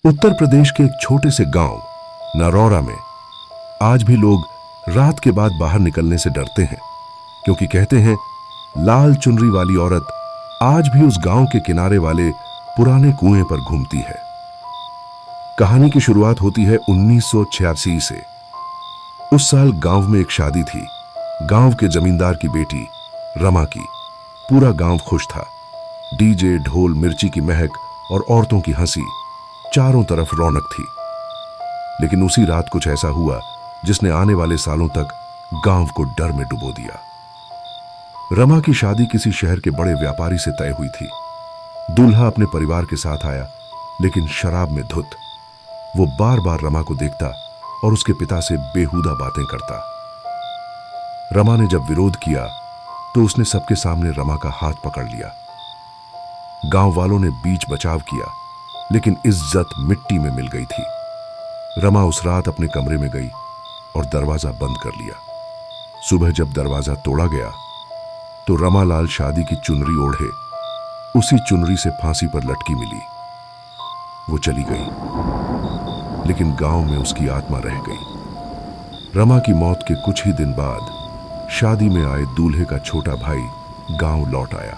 उत्तर प्रदेश के एक छोटे से गांव नरौरा में आज भी लोग रात के बाद बाहर निकलने से डरते हैं, क्योंकि कहते हैं लाल चुनरी वाली औरत आज भी उस गांव के किनारे वाले पुराने कुएं पर घूमती है। कहानी की शुरुआत होती है 1986 से। उस साल गांव में एक शादी थी। गांव के जमींदार की बेटी रमा की। पूरा गांव खुश था। डीजे, ढोल, मिर्ची की महक और औरतों की हंसी, चारों तरफ रौनक थी। लेकिन उसी रात कुछ ऐसा हुआ जिसने आने वाले सालों तक गांव को डर में डुबो दिया। रमा की शादी किसी शहर के बड़े व्यापारी से तय हुई थी। दूल्हा अपने परिवार के साथ आया, लेकिन शराब में धुत। वो बार बार रमा को देखता और उसके पिता से बेहुदा बातें करता। रमा ने जब विरोध किया तो उसने सबके सामने रमा का हाथ पकड़ लिया। गांव वालों ने बीच बचाव किया, लेकिन इज्जत मिट्टी में मिल गई थी। रमा उस रात अपने कमरे में गई और दरवाजा बंद कर लिया। सुबह जब दरवाजा तोड़ा गया तो रमा लाल शादी की चुनरी ओढ़े उसी चुनरी से फांसी पर लटकी मिली। वो चली गई, लेकिन गांव में उसकी आत्मा रह गई। रमा की मौत के कुछ ही दिन बाद शादी में आए दूल्हे का छोटा भाई गांव लौट आया।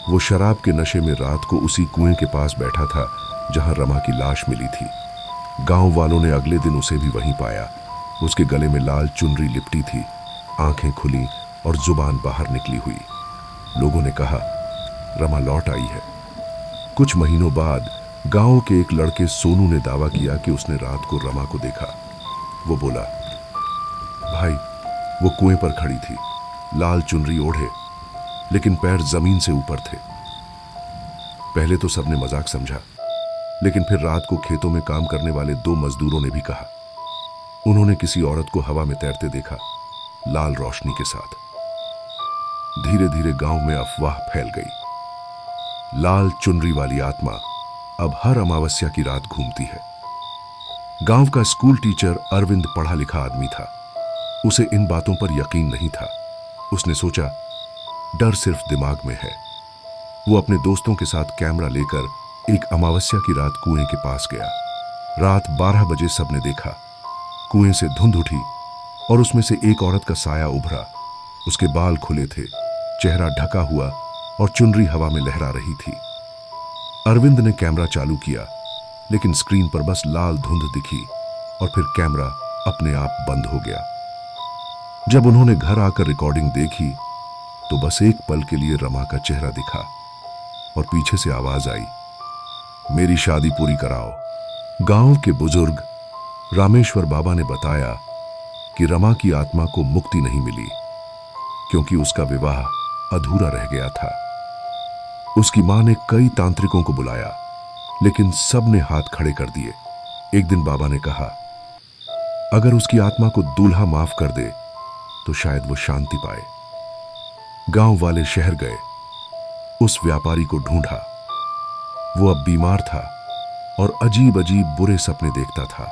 वो शराब के नशे में रात को उसी कुएं के पास बैठा था जहां रमा की लाश मिली थी। गांव वालों ने अगले दिन उसे भी वहीं पाया। उसके गले में लाल चुनरी लिपटी थी, आंखें खुली और जुबान बाहर निकली हुई। लोगों ने कहा, रमा लौट आई है। कुछ महीनों बाद गांव के एक लड़के सोनू ने दावा किया कि उसने रात को रमा को देखा। वो बोला, भाई, वो कुएं पर खड़ी थी, लाल चुनरी ओढ़े, लेकिन पैर जमीन से ऊपर थे। पहले तो सबने मजाक समझा, लेकिन फिर रात को खेतों में काम करने वाले दो मजदूरों ने भी कहा। उन्होंने किसी औरत को हवा में तैरते देखा, लाल रोशनी के साथ। धीरे धीरे गांव में अफवाह फैल गई। लाल चुनरी वाली आत्मा अब हर अमावस्या की रात घूमती है। गांव का स्कूल टीचर अरविंद पढ़ा लिखा आदमी था। उसे इन बातों पर यकीन नहीं था। उसने सोचा, डर सिर्फ दिमाग में है। वो अपने दोस्तों के साथ कैमरा लेकर एक अमावस्या की रात कुएं के पास गया। रात 12 बजे सबने देखा। कुएं से धुंध उठी और उसमें से एक औरत का साया उभरा। उसके बाल खुले थे, चेहरा ढका हुआ और चुनरी हवा में लहरा रही थी। अरविंद ने कैमरा चालू किया, लेकिन स्क्रीन पर बस लाल धुंध दिखी और फिर कैमरा अपने आप बंद हो गया। जब उन्होंने घर आकर रिकॉर्डिंग देखी तो बस एक पल के लिए रमा का चेहरा दिखा और पीछे से आवाज आई, मेरी शादी पूरी कराओ। गांव के बुजुर्ग रामेश्वर बाबा ने बताया कि रमा की आत्मा को मुक्ति नहीं मिली, क्योंकि उसका विवाह अधूरा रह गया था। उसकी मां ने कई तांत्रिकों को बुलाया, लेकिन सब ने हाथ खड़े कर दिए। एक दिन बाबा ने कहा, अगर उसकी आत्मा को दूल्हा माफ कर दे तो शायद वो शांति पाए। गांव वाले शहर गए, उस व्यापारी को ढूंढा। वो अब बीमार था और अजीब अजीब बुरे सपने देखता था।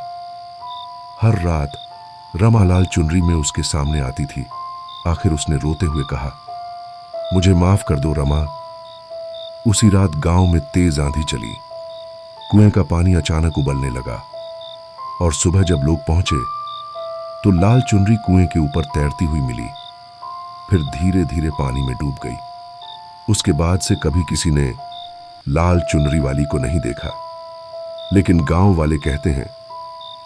हर रात रमा लाल चुनरी में उसके सामने आती थी। आखिर उसने रोते हुए कहा, मुझे माफ कर दो रमा। उसी रात गांव में तेज आंधी चली। कुएं का पानी अचानक उबलने लगा और सुबह जब लोग पहुंचे तो लाल चुनरी कुएं के ऊपर तैरती हुई मिली, फिर धीरे धीरे पानी में डूब गई। उसके बाद से कभी किसी ने लाल चुनरी वाली को नहीं देखा। लेकिन गांव वाले कहते हैं,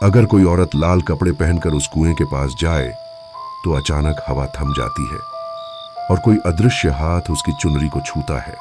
अगर कोई औरत लाल कपड़े पहनकर उस कुएं के पास जाए तो अचानक हवा थम जाती है और कोई अदृश्य हाथ उसकी चुनरी को छूता है।